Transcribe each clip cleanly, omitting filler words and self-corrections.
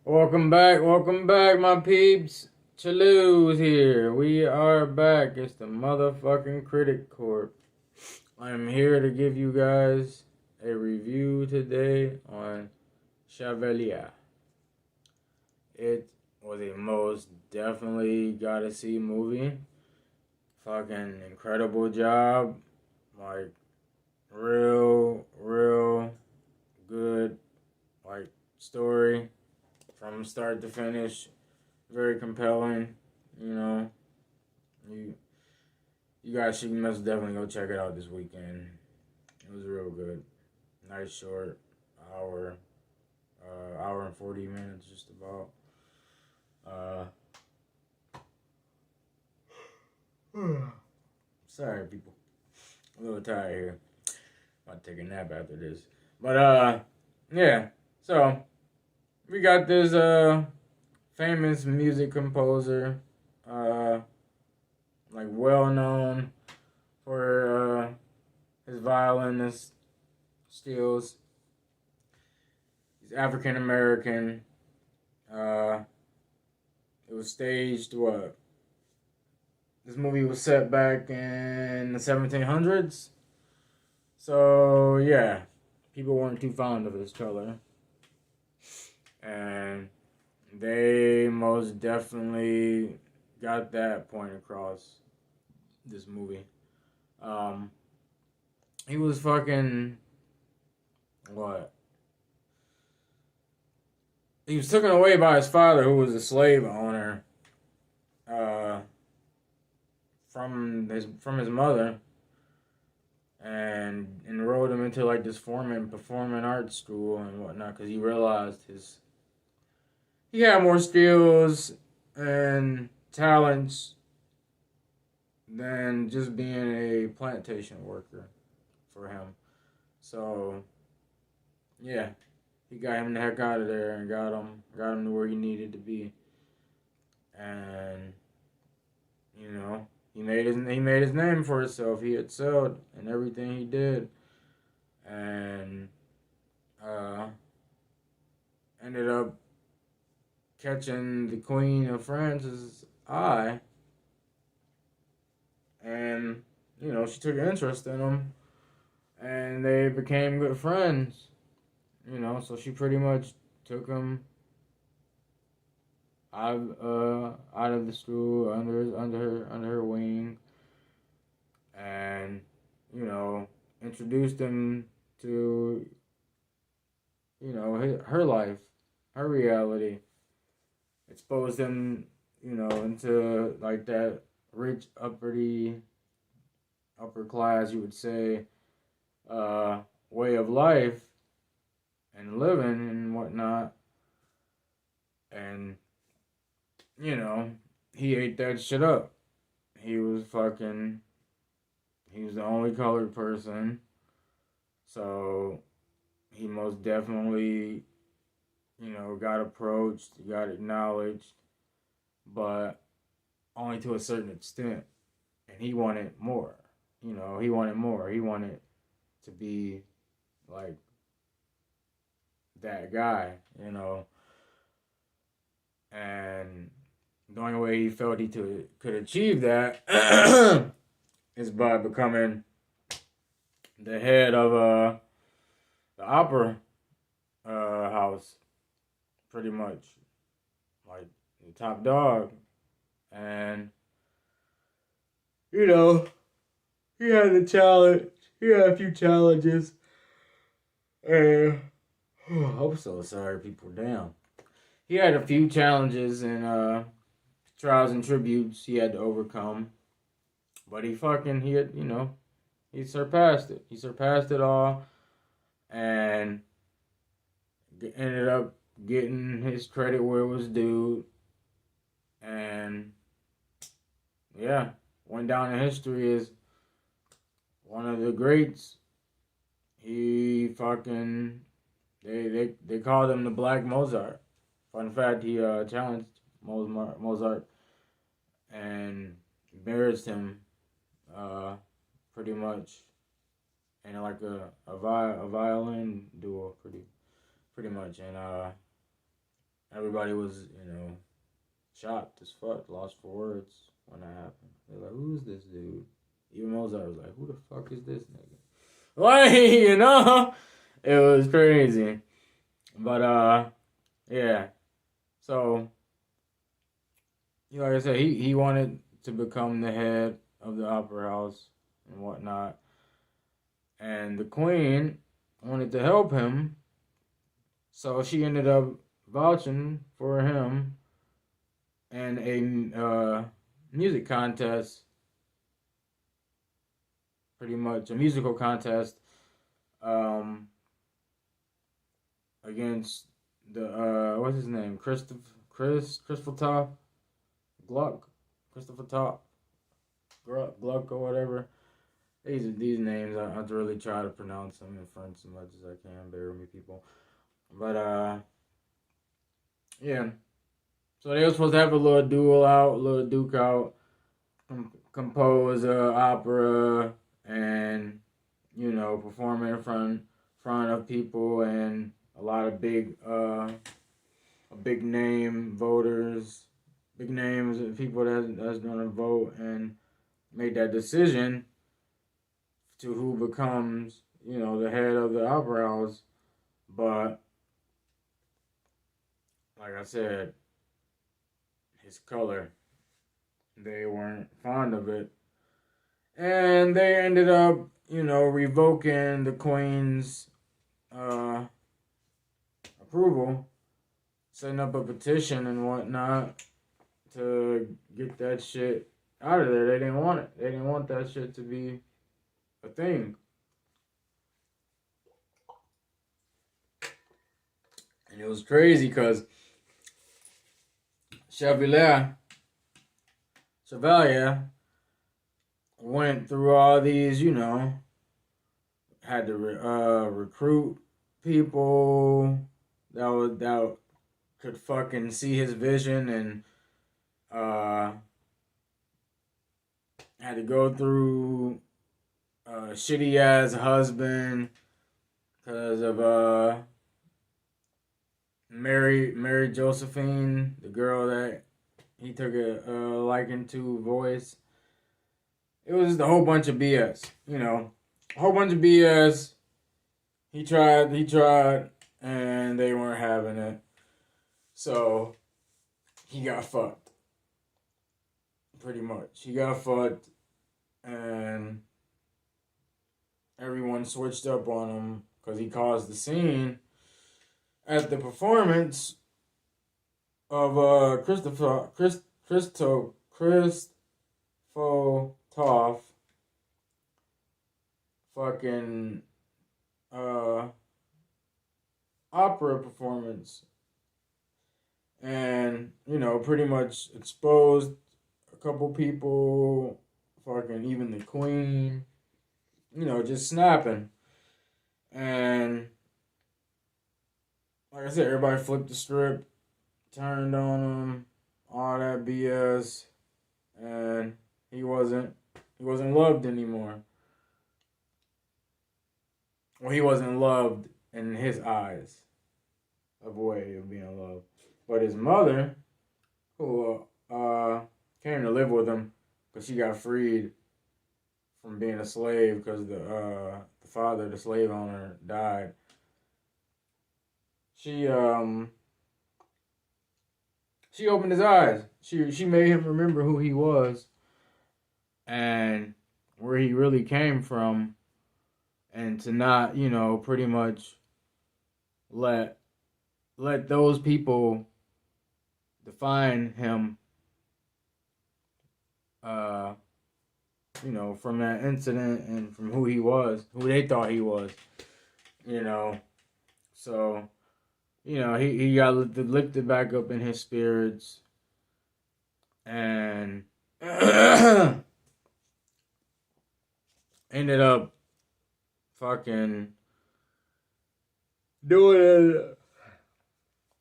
Welcome back, my peeps. Chalu's here. We are back. It's the motherfucking Critic Corp. I'm here to give you guys a review today on Chevalier. It was a most definitely gotta see movie. Fucking incredible job. Like, real good, like, story from start to finish. Very compelling. You know, you you guys should most definitely go check it out this weekend. It was real good. Nice short hour, hour and 40 minutes, just about. Uh, Sorry, people. I'm a little tired here. About to take a nap after this. But yeah. So we got this famous music composer, uh, like well known for his violinist skills. He's African American. Uh, it was staged what? This movie was set back in the 1700s. So yeah, people weren't too fond of his color, and they most definitely got that point across this movie. Um, he was fucking what? He was taken away by his father, who was a slave owner, uh, from his mother, and enrolled him into like this performing arts school and whatnot because he realized he had more skills and talents than just being a plantation worker for him. So yeah, he got him the heck out of there and got him to where he needed to be, and he made his name for himself. He excelled in everything he did, and uh, ended up catching the Queen of France's eye, and she took an interest in him, and they became good friends. So she pretty much took him out of the school under her wing, and introduced him to her life, her reality, exposed him into like that rich upper class, you would say, way of life and living and whatnot, and he ate that shit up. He was fucking. He was the only colored person, so he most definitely, got approached, got acknowledged, but only to a certain extent. And he wanted more. He wanted more. He wanted to be like that guy, And the only way he felt he could achieve that is by becoming the head of the opera house, pretty much, like the top dog. And you know, he had the challenge. He had a few challenges, and I'm so sorry, people. Damn, he had a few challenges and trials and tributes he had to overcome, but he surpassed it. He surpassed it all, and ended up getting his credit where it was due, and yeah, went down in history as one of the greats. He fucking they called him the Black Mozart. Fun fact: he challenged Mozart and embarrassed him, uh, pretty much, in like a violin duel, pretty much, and everybody was, shocked as fuck, lost for words when that happened. They're like, who's this dude? Even Mozart was like, who the fuck is this nigga? Like, it was crazy. But, yeah. So, like I said, he wanted to become the head of the opera house and whatnot. And the queen wanted to help him. So she ended up vouching for him in a music contest, pretty much a musical contest, against the what's his name, Christopher Top, Gluck, Christopher Top, Gluck or whatever. These names I have to really try to pronounce them in French as much as I can. Bear with me, people. But yeah. So they were supposed to have a little duke out, compose a opera, and perform in front of people and a lot of big name voters, big names of people that's gonna vote and make that decision to who becomes the head of the opera house. But like I said, his color, they weren't fond of it. And they ended up, revoking the Queen's approval, setting up a petition and whatnot to get that shit out of there. They didn't want it. They didn't want that shit to be a thing. And it was crazy because Chevalier went through all these, had to recruit people that could fucking see his vision, and had to go through a shitty ass husband because of Mary Josephine, the girl that he took a liking to voice. It was just a whole bunch of BS, a whole bunch of BS. He tried, and they weren't having it. So he got fucked. Pretty much. He got fucked, and everyone switched up on him because he caused the scene at the performance of Christopher Toff fucking opera performance, and pretty much exposed a couple people, fucking even the Queen, just snapping. And like I said, everybody flipped the script, turned on him, all that BS, and he wasn't loved anymore. Well, he wasn't loved in his eyes, of a way of being loved. But his mother, who came to live with him because she got freed from being a slave because the father, the slave owner, died. She opened his eyes. She made him remember who he was and where he really came from, and to not, pretty much let those people define him, from that incident and from who he was, who they thought he was, So, he got lifted back up in his spirits, and ended up fucking doing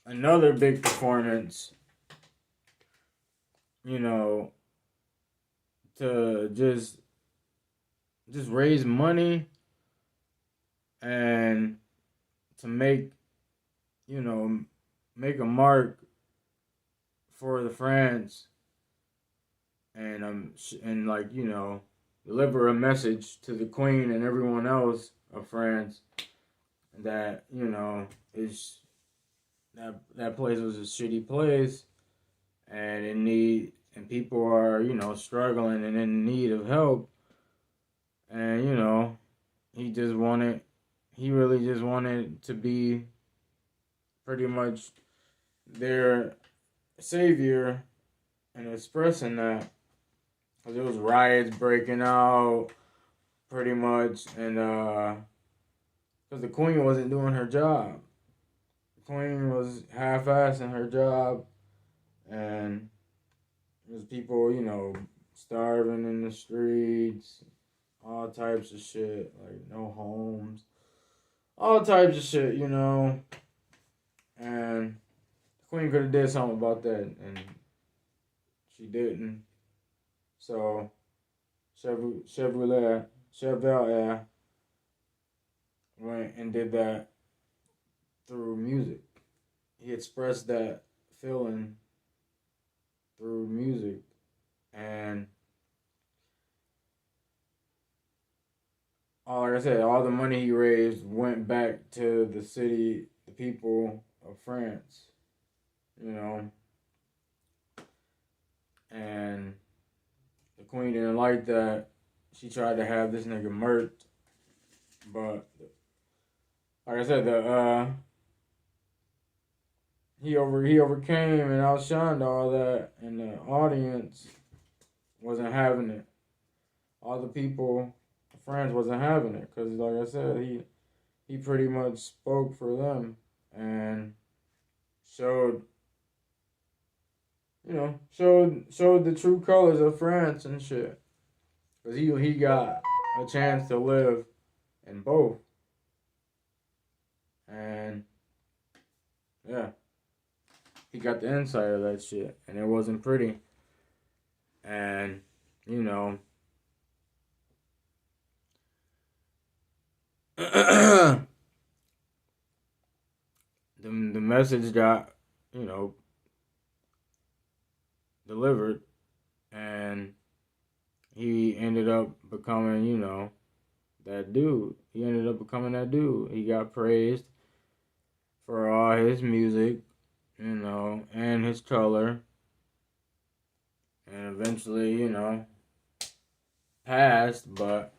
another big performance, to just raise money and to make, make a mark for the France and like, you know, deliver a message to the Queen and everyone else of France that, you know, is that place was a shitty place and in need, and people are, you know, struggling and in need of help. And, you know, he really just wanted to be pretty much their savior and expressing that. Because there was riots breaking out pretty much, and because the Queen wasn't doing her job. The Queen was half-assing her job, and there's people, you know, starving in the streets, all types of shit, like no homes, all types of shit, you know. And the Queen could have did something about that, and she didn't. So Chevalier went and did that through music. He expressed that feeling through music, and like I said, all the money he raised went back to the city, the people of France, you know. And the Queen didn't like that. She tried to have this nigga murked, but like I said, he overcame and outshined all that, and the audience wasn't having it. All the people, France, wasn't having it, because like I said, he pretty much spoke for them and showed, you know, showed the true colors of France and shit. Because he got a chance to live in both. And yeah, he got the insight of that shit, and it wasn't pretty. And you know, the message got, you know, delivered, and he ended up becoming, you know, that dude. He ended up becoming that dude. He got praised for all his music, you know, and his color. And eventually, you know, passed, but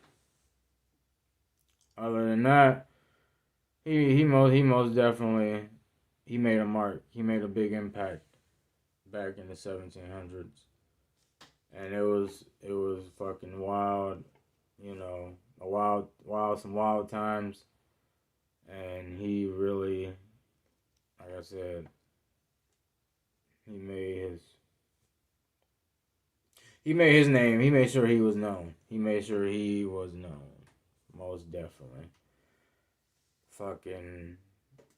other than that, he most definitely, he made a mark. He made a big impact back in the 1700s. And it was fucking wild, you know, some wild times. And he really, like I said, he made his name. He made sure he was known. Most definitely. Fucking,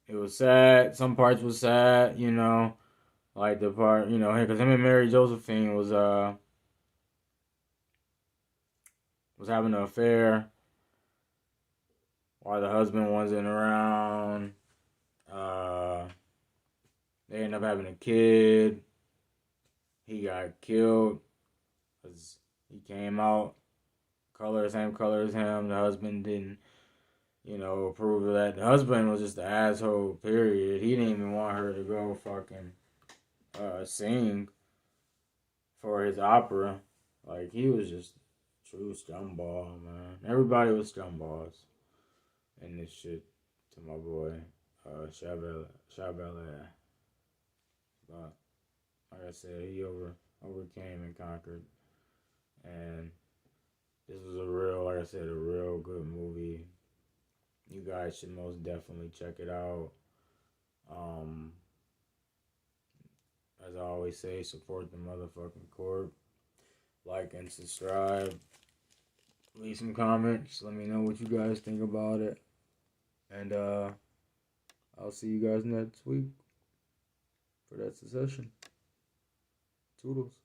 it was sad. Some parts was sad, you know, like the part, you know, because him and Mary Josephine was having an affair while the husband wasn't around. They ended up having a kid. He got killed because he came out same color as him. The husband didn't, you know, approve of that. The husband was just an asshole, period. He didn't even want her to go fucking sing for his opera. Like, he was just true scumball, man. Everybody was scumballs in this shit to my boy, Chevalier. But, like I said, he overcame and conquered. And this was a real good movie. You guys should most definitely check it out. As I always say, support the motherfucking corp. Like and subscribe. Leave some comments. Let me know what you guys think about it. And I'll see you guys next week for that session. Toodles.